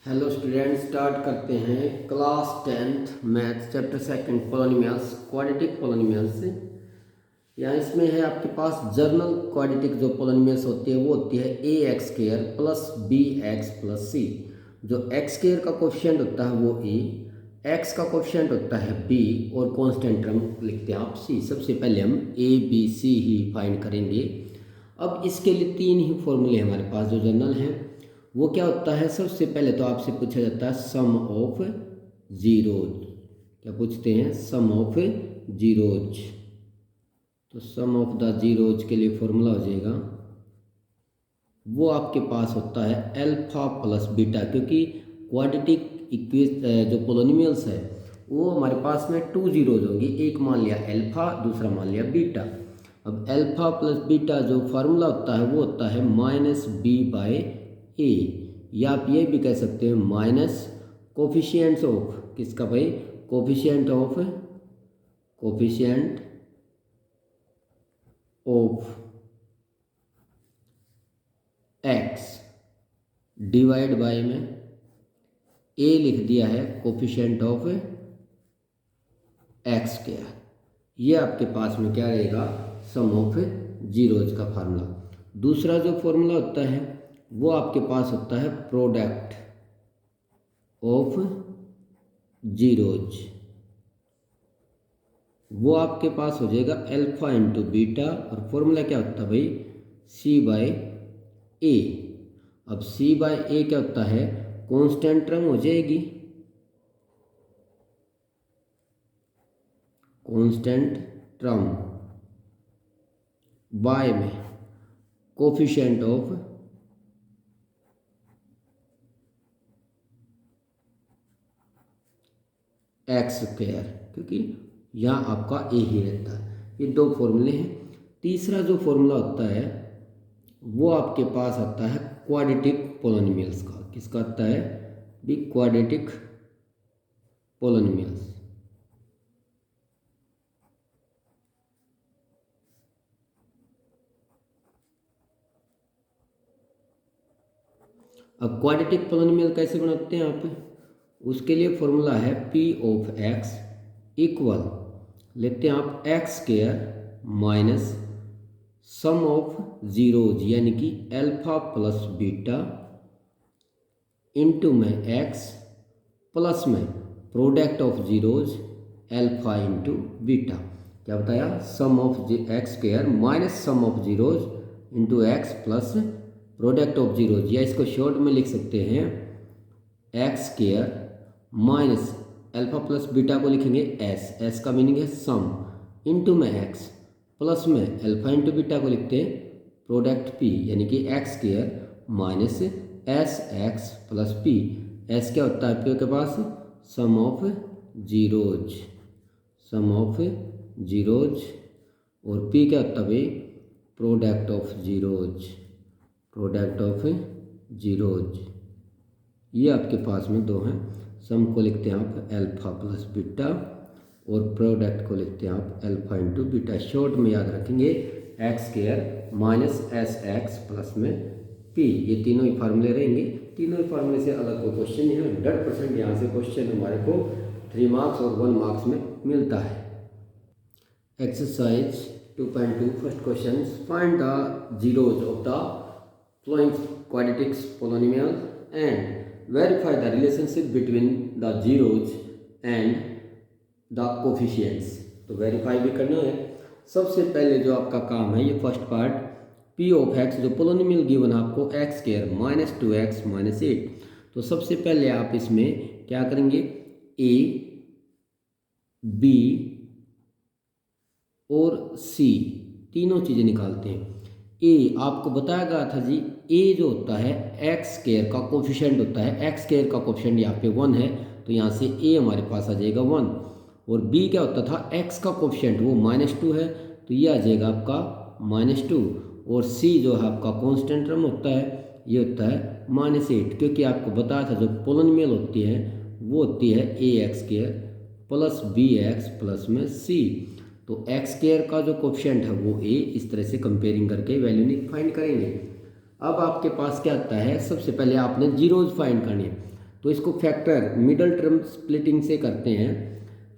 Hello student, start करते हैं class 10th math chapter second polynomials quadratic polynomials से। यहाँ इसमें है आपके पास जर्नल क्वाड्रेटिक जो पॉलिनोमियल्स होती है वो होती है A X square plus B X plus C. जो एक्स स्क्वायर का कोफिशिएंट होता है वो ए, एक्स का कोफिशिएंट होता है बी और कांस्टेंट टर्म लिखते हैं आप सी। सबसे पहले हम A B C he find करेंगे। अब इसके लिए तीन ही फॉर्मूले हमारे पास जो जर्नल हैं। वो क्या होता है, सबसे पहले तो आपसे पूछा जाता है सम ऑफ जीरोज। क्या पूछते हैं? सम ऑफ जीरोज। तो सम ऑफ द जीरोज के लिए फॉर्मूला हो जाएगा, वो आपके पास होता है अल्फा प्लस बीटा, क्योंकि क्वाड्रेटिक जो पोलिनोमियल्स है वो हमारे पास में टू जीरोज होंगी। एक मान लिया अल्फा, दूसरा मान लिया बीटा। अब अल्फा प्लस बीटा जो फार्मूला होता है वो होता है माइनस बी बाय ए, या आप ये भी कह सकते हैं माइनस कोफिशिएंट्स ऑफ किसका भाई? Coefficient of x divide by में ए लिख दिया है कोफिशिएंट ऑफ एक्स स्क्वायर। ये आपके पास में क्या रहेगा? सम ऑफ जीरोज का फार्मूला। दूसरा जो फॉर्मूला होता है वो आपके पास होता है प्रोडक्ट ऑफ जीरोज। वो आपके पास हो जाएगा अल्फा इंटू बीटा, और फॉर्मूला क्या होता है भाई? सी बाय ए। अब सी बाय ए क्या होता है? कांस्टेंट टर्म हो जाएगी, कांस्टेंट टर्म बाय में कोफिशिएंट ऑफ एक्स स्क्वायर, क्योंकि यहाँ आपका ए ही रहता है। ये दो फॉर्मूले हैं। तीसरा जो फॉर्मूला होता है वो आपके पास आता है क्वाड्रेटिक पोलिनोमियल्स का। किसका आता है? दी क्वाड्रेटिक पोलिनोमियल्स। अब क्वाड्रेटिक पोलिनोमियल कैसे बनाते हैं आप? उसके लिए फॉर्मूला है पी ऑफ एक्स इक्वल, लेते हैं आप X square minus sum of zeros यानी कि अल्फा प्लस बीटा इंटू में एक्स प्लस में product of zeros alpha into beta. क्या बताया? Sum of X square minus sum of zeros into X plus product of zeros, या इसको short में लिख सकते हैं X square minus alpha plus beta को लिखेंगे एस, एस का मीनिंग है सम, इंटू में एक्स प्लस में अल्फा इंटू बीटा को लिखते हैं प्रोडक्ट पी, यानी कि X square minus S X plus P. S क्या होता है पी के पास? Sum of zeros, sum of zeros, और पी क्या होता है भाई? Product of zeros, product of zeros. ये आपके पास में दो हैं। सम को लिखते हैं आप अल्फा प्लस बीटा, और प्रोडक्ट को लिखते हैं आप अल्फा इंटू बीटा। शॉर्ट में याद रखेंगे x square minus S X plus में पी। ये तीनों ही फार्मूले रहेंगे। तीनों ही फार्मूले से अलग कोई क्वेश्चन नहीं है। 100% यहाँ से क्वेश्चन हमारे को 3 मार्क्स और 1 मार्क्स में मिलता है। Exercise 2.2 first question, find the zeros of the flowing quadratic polynomial and verify the relationship between the zeros and the coefficients। तो वेरीफाई भी करना है। सबसे पहले जो आपका काम है ये first part, P of x जो पोलिनोमियल गिवन आपको x square minus 2x minus 8। तो सबसे पहले आप इसमें क्या करेंगे? ए बी और सी तीनों चीज़ें निकालते हैं। ए आपको बताया गया था जी, ए जो होता है एक्स स्क्वायर का कोफिशिएंट होता है। एक्स स्क्वायर का कोफिशिएंट यहाँ पे 1 है, तो यहाँ से ए हमारे पास आ जाएगा 1। और बी क्या होता था? एक्स का कोफिशिएंट वो -2 है, तो ये आ जाएगा आपका -2। और सी जो है आपका कांस्टेंट टर्म होता है, ये होता है -8, क्योंकि आपको बताया था जो पोलिनोमियल होती है वो होती है A X square plus B X plus में सी। तो एक्स स्क्वायर का जो कोफिशिएंट है वो ए, इस तरह से कंपेयरिंग करके वैल्यू फाइंड करेंगे। अब आपके पास क्या आता है? सबसे पहले आपने जीरोज फाइंड करनी है। तो इसको फैक्टर मिडल टर्म स्प्लिटिंग से करते हैं।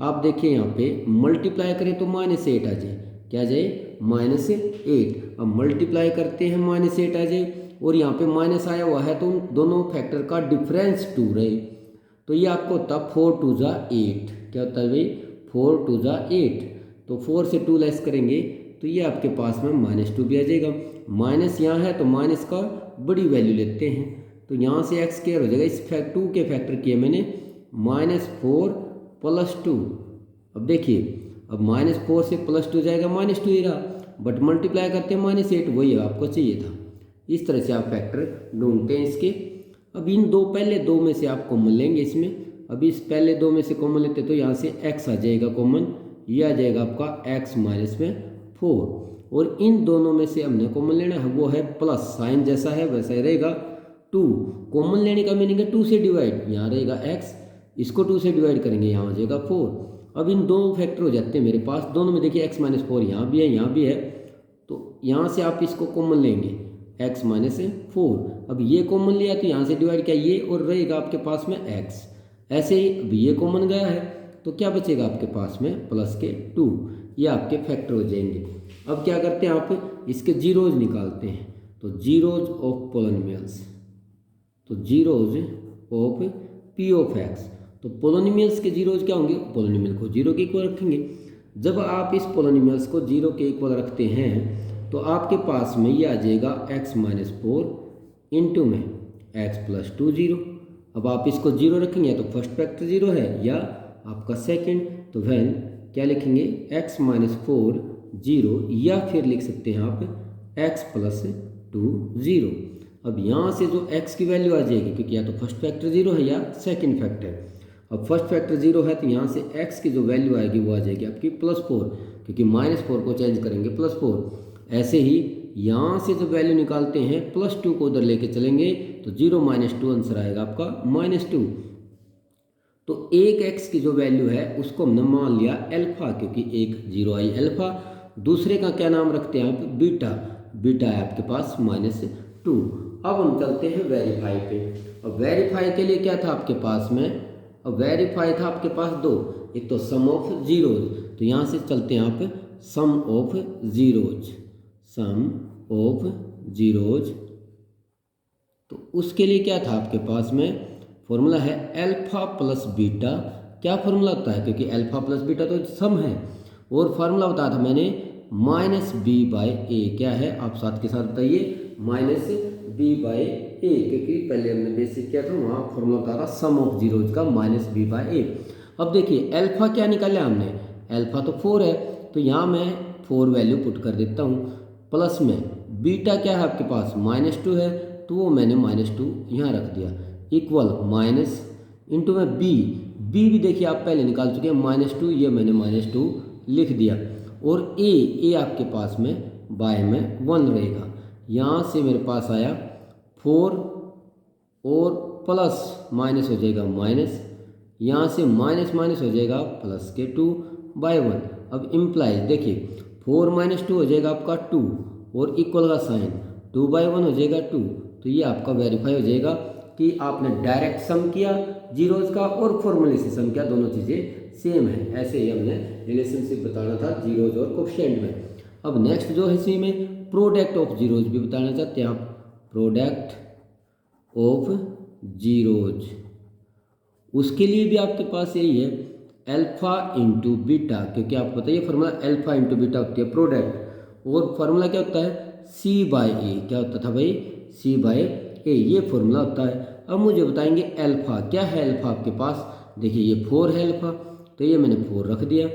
आप देखिए यहाँ पे मल्टीप्लाई करें तो -8 आ जाए, क्या आ जाए -8। अब मल्टीप्लाई करते हैं -8 आ जाए, और यहाँ पे माइनस आया हुआ है तो उन दोनों फैक्टर का डिफरेंस 2 रहे, तो ये आपको होता 4 2 जा 8। क्या होता है भाई 4 2 जा 8, तो 4 से 2 लेस करेंगे तो ये आपके पास में -2 भी आ जाएगा। माइनस यहाँ है तो माइनस का बड़ी वैल्यू लेते हैं, तो यहाँ से एक्स स्क्वायर हो जाएगा। इस 2 के फैक्टर किए मैंने -4 + 2। अब देखिए अब -4 से +2 जाएगा -2 ही रहा, बट मल्टीप्लाई करते हैं -8, वही आपको चाहिए था। इस तरह से आप फैक्टर ढूंढते हैं इसके। अब इन दो पहले दो में से आप कॉमन लेंगे इसमें। अब इस पहले दो में से कॉमन लेते तो यहाँ से x आ जाएगा कॉमन, ये आ जाएगा आपका x - 4। और इन दोनों में से हमने कॉमन लेना है, वो है प्लस, साइन जैसा है वैसा ही रहेगा 2। कॉमन लेने का मीनिंग है 2 से डिवाइड, यहाँ रहेगा x, इसको 2 से डिवाइड करेंगे यहाँ हो जाएगा 4। अब इन दो फैक्टर हो जाते हैं मेरे पास, दोनों में देखिए x - 4 यहाँ भी है यहाँ भी है, तो यहाँ से आप इसको कॉमन लेंगे x - 4। अब ये कॉमन लिया तो यहाँ से डिवाइड किया ये, और रहेगा आपके पास में x। ऐसे ही अब ये कॉमन गया है तो क्या बचेगा आपके पास में +2, ये आपके फैक्टर हो जाएंगे। अब क्या करते हैं आप इसके जीरोज निकालते हैं, तो जीरोज ऑफ पोलिनोमियल्स, तो zeros of p of x। तो पोलिनोमियल्स के जीरोज क्या होंगे, पोलिनोमियल को 0 के इक्वल रखेंगे। जब आप इस पोलिनोमियल्स को 0 के इक्वल रखते हैं तो आपके पास में ये आ जाएगा x - 4 इंटू में x + 2 0। अब आप इसको 0 रखेंगे तो फर्स्ट फैक्टर 0 है या आपका सेकंड, तो वैन क्या लिखेंगे x - 4 0, या फिर लिख सकते हैं आप x + 2 0। अब यहाँ से जो x की वैल्यू आ जाएगी, क्योंकि या तो फर्स्ट फैक्टर 0 है या सेकंड फैक्टर। अब फर्स्ट फैक्टर 0 है तो यहाँ से x की जो वैल्यू आएगी वो आ जाएगी आपकी +4, क्योंकि -4 को चेंज करेंगे +4। ऐसे ही यहाँ से जब वैल्यू निकालते हैं +2 को उधर लेके चलेंगे तो 0 - 2 आंसर आएगा आपका -2। तो एक x की जो वैल्यू है उसको हमने मान लिया अल्फा, क्योंकि एक 0 आई अल्फा, दूसरे का क्या नाम रखते हैं आप बीटा, बीटा है आपके पास -2। अब हम चलते हैं वेरीफाई पे। अब वेरीफाई के लिए क्या था आपके पास में, अब वेरीफाई था आपके पास दो, एक तो सम ऑफ जीरोज, तो यहाँ से चलते हैं आप sum of zeros, sum of zeros. तो उसके लिए क्या था आपके पास में, फॉर्मूला है अल्फा प्लस बीटा। क्या फॉर्मूला होता है, क्योंकि अल्फा प्लस बीटा तो सम है, और फार्मूला बताया था मैंने -b/a। क्या है आप साथ के साथ बताइए, -b/a, क्योंकि पहले हमने बेसिक किया था वहाँ फॉर्मूला बताया था सम ऑफ जीरोज का -b/a। अब देखिए अल्फा क्या निकाला हमने, अल्फा तो 4 है, तो यहाँ मैं 4 वैल्यू पुट कर देता हूँ, प्लस में बीटा क्या है आपके पास -2 है, तो वो मैंने -2 यहाँ रख दिया, इक्वल माइनस इंटू में b भी देखिए आप पहले निकाल चुके हैं -2, ये मैंने -2 लिख दिया, और a आपके पास में बाय में 1 रहेगा। यहाँ से मेरे पास आया 4 और प्लस माइनस हो जाएगा माइनस, यहाँ से माइनस माइनस हो जाएगा प्लस के 2/1। अब इम्प्लाइज देखिए 4 - 2 हो जाएगा आपका 2, और इक्वल का साइन 2/1 हो जाएगा 2। तो ये आपका वेरीफाई हो जाएगा कि आपने डायरेक्ट सम किया जीरोज का और फॉर्मूले से सम किया, दोनों चीज़ें सेम है। ऐसे ही हमने रिलेशनशिप बताना था जीरोज और कोफिशिएंट में। अब नेक्स्ट जो है इसी में प्रोडक्ट ऑफ जीरोज भी बताना चाहते हैं आप, प्रोडक्ट ऑफ जीरोज। उसके लिए भी आपके पास यही है अल्फा इंटू बीटा, क्योंकि आपको बताइए फॉर्मूला अल्फा इंटू बीटा होती है प्रोडक्ट, और फार्मूला क्या होता है c/a। क्या होता था भाई c/a, ये फॉर्मूला होता है। अब मुझे बताएंगे अल्फा क्या है, अल्फा आपके पास देखिए ये 4 है अल्फा, तो ये मैंने 4 रख दिया।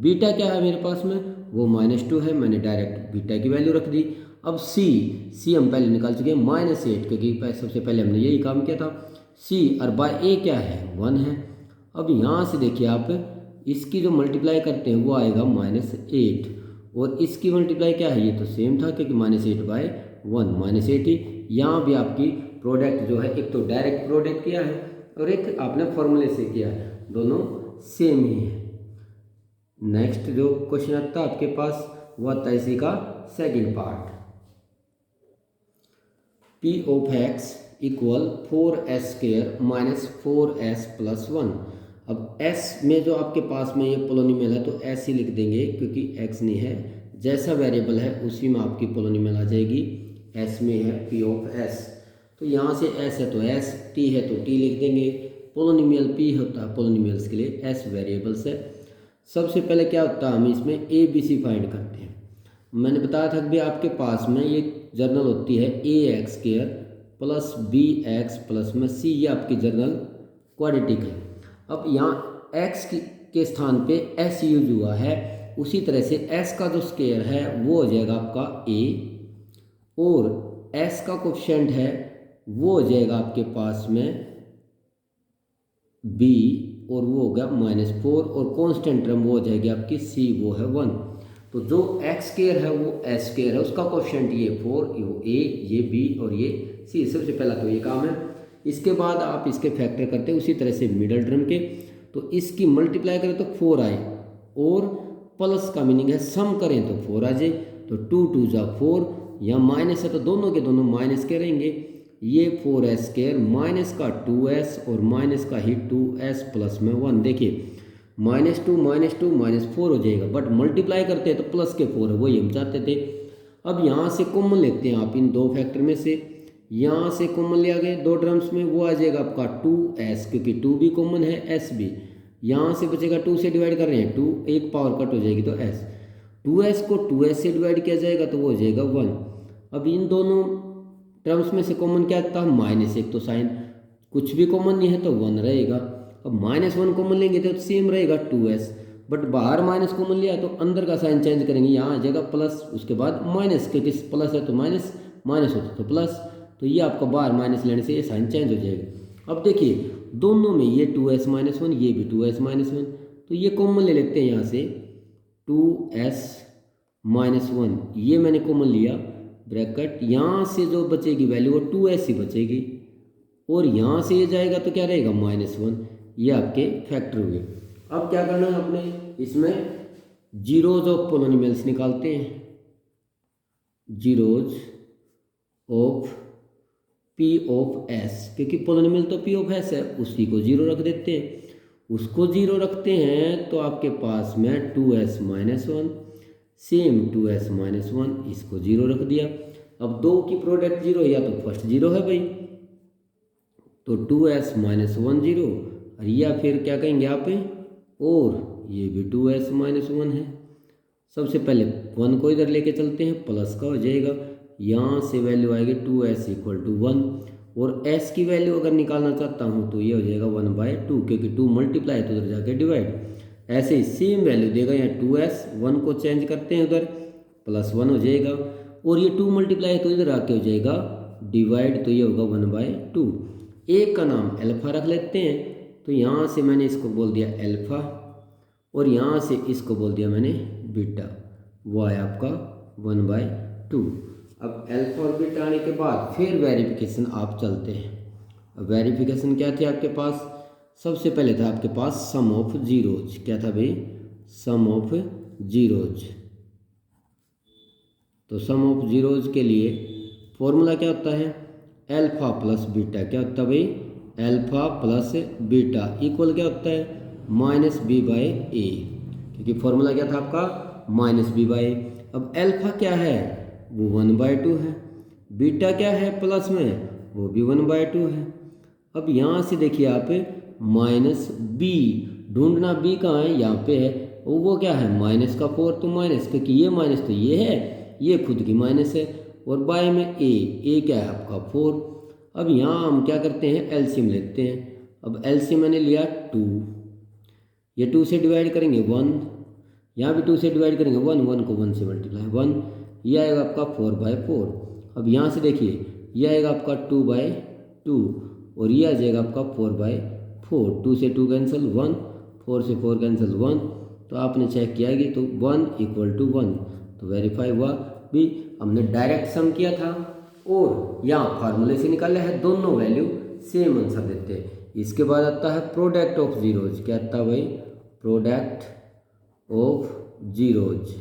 बीटा क्या है मेरे पास में, वो -2 है, मैंने डायरेक्ट बीटा की वैल्यू रख दी। अब c हम पहले निकाल चुके हैं -8, क्योंकि सबसे पहले हमने यही काम किया था। c और बाय a क्या है 1 है। अब यहाँ से देखिए आप इसकी जो मल्टीप्लाई करते हैं वो आएगा -8, और इसकी मल्टीप्लाई क्या है, ये तो सेम था क्योंकि -8/1 -8 ही। यहाँ भी आपकी प्रोडक्ट जो है एक तो डायरेक्ट प्रोडक्ट किया है और एक आपने फॉर्मूले से किया है, दोनों सेम ही है। नेक्स्ट जो क्वेश्चन आता है आपके पास वो आता है इसी का second part, p of x equal 4s² minus 4s+1। अब s में जो आपके पास में ये पोलोनिमियल है तो s ही लिख देंगे क्योंकि x नहीं है, जैसा वेरिएबल है उसी में आपकी पोलोनिमियल आ जाएगी। s में है p ऑफ s, तो यहाँ से s है तो s, t है तो t लिख देंगे। पोलोनिमियल p होता है पोलोनिमियल्स के लिए, s वेरिएबल्स है। सबसे पहले क्या होता है, हम इसमें a b c फाइंड करते हैं। मैंने बताया था कि भी आपके पास में ये जर्नल होती है ax² प्लस bx प्लस में c, ये आपकी जर्नल क्वाड्रेटिक है। अब यहाँ x के स्थान पे s यूज हुआ है, उसी तरह से s का जो स्क्वायर है वो हो जाएगा आपका a, और s का कोफिशिएंट है वो हो जाएगा आपके पास में b, और वो हो गया -4, और कांस्टेंट टर्म वो हो जाएगी आपकी c, वो है 1। तो जो x² है वो s² है, उसका कोफिशिएंट ये 4, ये a, ये b और ये c। सबसे पहला तो ये काम है। इसके बाद आप इसके फैक्टर करते हैं उसी तरह से मिडल टर्म के, तो इसकी मल्टीप्लाई करें तो 4 आए, और प्लस का मीनिंग है सम करें तो 4 आ जाए। तो 2 2 जा 4, या माइनस है तो दोनों के दोनों माइनस के रहेंगे। ये 4s² माइनस का 2s और माइनस का ही 2s प्लस में 1। देखिए -2 -4 हो जाएगा, बट मल्टीप्लाई करते हैं तो प्लस के 4 है, वही हम चाहते थे। अब यहाँ से कॉमन लेते हैं आप इन दो फैक्टर में से, यहाँ से कॉमन लिया गया दो टर्म्स में, वो आ जाएगा आपका 2s, क्योंकि 2 भी कॉमन है s भी। यहाँ से बचेगा 2 से डिवाइड कर रहे हैं 2, एक पावर कट हो जाएगी तो s, 2s को 2s से डिवाइड किया जाएगा तो वो हो जाएगा 1। अब इन दोनों टर्म्स में से कॉमन क्या था, -1, तो साइन कुछ भी कॉमन नहीं है तो 1 रहेगा। अब -1 कॉमन लेंगे तो सेम रहेगा 2s, बट बाहर माइनस कॉमन लिया तो अंदर का साइन चेंज करेंगे, यहाँ आ जाएगा प्लस, उसके बाद माइनस, क्योंकि प्लस है तो माइनस, माइनस होता तो प्लस, तो ये आपका बाहर माइनस लेने से ये साइन चेंज हो जाएगा। अब देखिए दोनों में ये 2s - 1, ये भी 2s - 1, तो ये कॉमन ले लेते हैं यहाँ से 2s - 1, ये मैंने कॉमन लिया ब्रैकेट, यहाँ से जो बचेगी वैल्यू वो 2s ही बचेगी, और यहाँ से ये जाएगा तो क्या रहेगा -1। ये आपके फैक्टर हुए। अब क्या करना है आपने, इसमें जीरोज ऑफ पोलोनिमियल्स निकालते हैं। Zeros of p of s, क्योंकि पोलोनिमियल तो p ऑफ s है, उसी को 0 रख देते हैं। उसको 0 रखते हैं तो आपके पास में 2s - 1, सेम 2s - 1, इसको 0 रख दिया। अब दो की प्रोडक्ट 0 है, या तो फर्स्ट 0 है भाई, तो 2s - 1 0, और या फिर क्या कहेंगे आप, और ये भी 2s - 1 है। सबसे पहले 1 को इधर लेके चलते हैं, प्लस का हो जाएगा, यहाँ से वैल्यू आएगी 2s = 1, और s की वैल्यू अगर निकालना चाहता हूँ तो ये हो जाएगा 1/2, क्योंकि 2 मल्टीप्लाई तो उधर जाके डिवाइड। ऐसे ही सेम वैल्यू देगा, यहाँ 2s, 1 को चेंज करते हैं उधर, +1 हो जाएगा, और ये 2 मल्टीप्लाई तो इधर आके हो जाएगा डिवाइड, तो ये होगा 1/2। एक का नाम अल्फा रख लेते हैं, तो यहाँ से मैंने इसको बोल दिया अल्फा, और यहाँ से इसको बोल दिया मैंने बीटा, वो आया आपका 1/2। अब अल्फा और बीटा आने के बाद फिर वेरिफिकेशन आप चलते हैं। अब वेरिफिकेशन क्या थी आपके पास, सबसे पहले था आपके पास सम ऑफ जीरोज। क्या था भाई, सम ऑफ जीरोज। तो सम ऑफ जीरोज के लिए फॉर्मूला क्या होता है, अल्फा प्लस बीटा। क्या होता है भाई, अल्फा प्लस बीटा इक्वल क्या होता है, -b/a, क्योंकि फॉर्मूला क्या था आपका -b/a। अब अल्फा क्या है, वो 1/2 है, बीटा क्या है प्लस में, वो भी 1/2 है। अब यहाँ से देखिए आप -b ढूंढना, b कहाँ है, यहाँ पे है, वो क्या है -4, तो माइनस, क्योंकि ये माइनस तो ये है, ये खुद की माइनस है, और बाय में a क्या है आपका 4। अब यहाँ हम क्या करते हैं, एलसीएम लेते हैं। अब एलसीएम मैंने लिया 2, ये 2 से डिवाइड करेंगे 1, यहाँ भी 2 से डिवाइड करेंगे 1 को 1 से मल्टीप्लाई 1, ये आएगा आपका 4/4। अब यहाँ से देखिए ये आएगा आपका 2/2, और ये आ जाएगा आपका 4/4। 2 से 2 कैंसिल 1, 4 से 4 कैंसिल 1, तो आपने चेक किया कि तो 1 = 1, तो वेरीफाई हुआ भी। हमने डायरेक्ट सम किया था और यहाँ फार्मूले से निकाला है, दोनों वैल्यू सेम आंसर देते हैं। इसके बाद आता है प्रोडक्ट ऑफ जीरोज। क्या आता है भाई, प्रोडक्ट ऑफ जीरोज।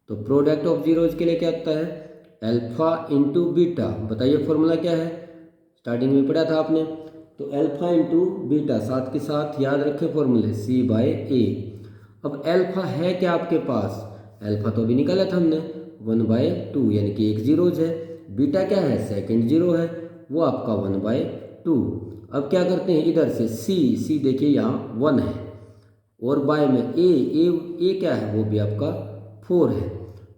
तो प्रोडक्ट ऑफ जीरोज के लिए क्या आता है, अल्फा इंटू बीटा। बताइए फॉर्मूला क्या है, स्टार्टिंग में पढ़ा था आपने। तो अल्फा इंटू बीटा, साथ के साथ याद रखें फॉर्मूले C/A। अब अल्फा है क्या आपके पास, अल्फा तो अभी निकाला था हमने 1/2 यानी कि एक जीरोज है। बीटा क्या है, सेकंड जीरो है, वो आपका 1/2। अब क्या करते हैं, इधर से C देखिए यहाँ 1 है, और बाय में ए क्या है, वो भी आपका 4 है।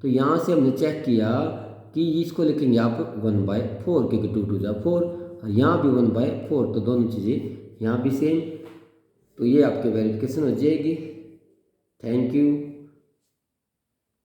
तो यहाँ से हमने चेक किया कि इसको लिखेंगे आप 1/4, क्योंकि 2 2 जा 4, और यहाँ भी 1/4, तो दोनों चीज़ें यहाँ भी सेम। तो ये आपके वेरिफिकेशन हो जाएगी। Thank you.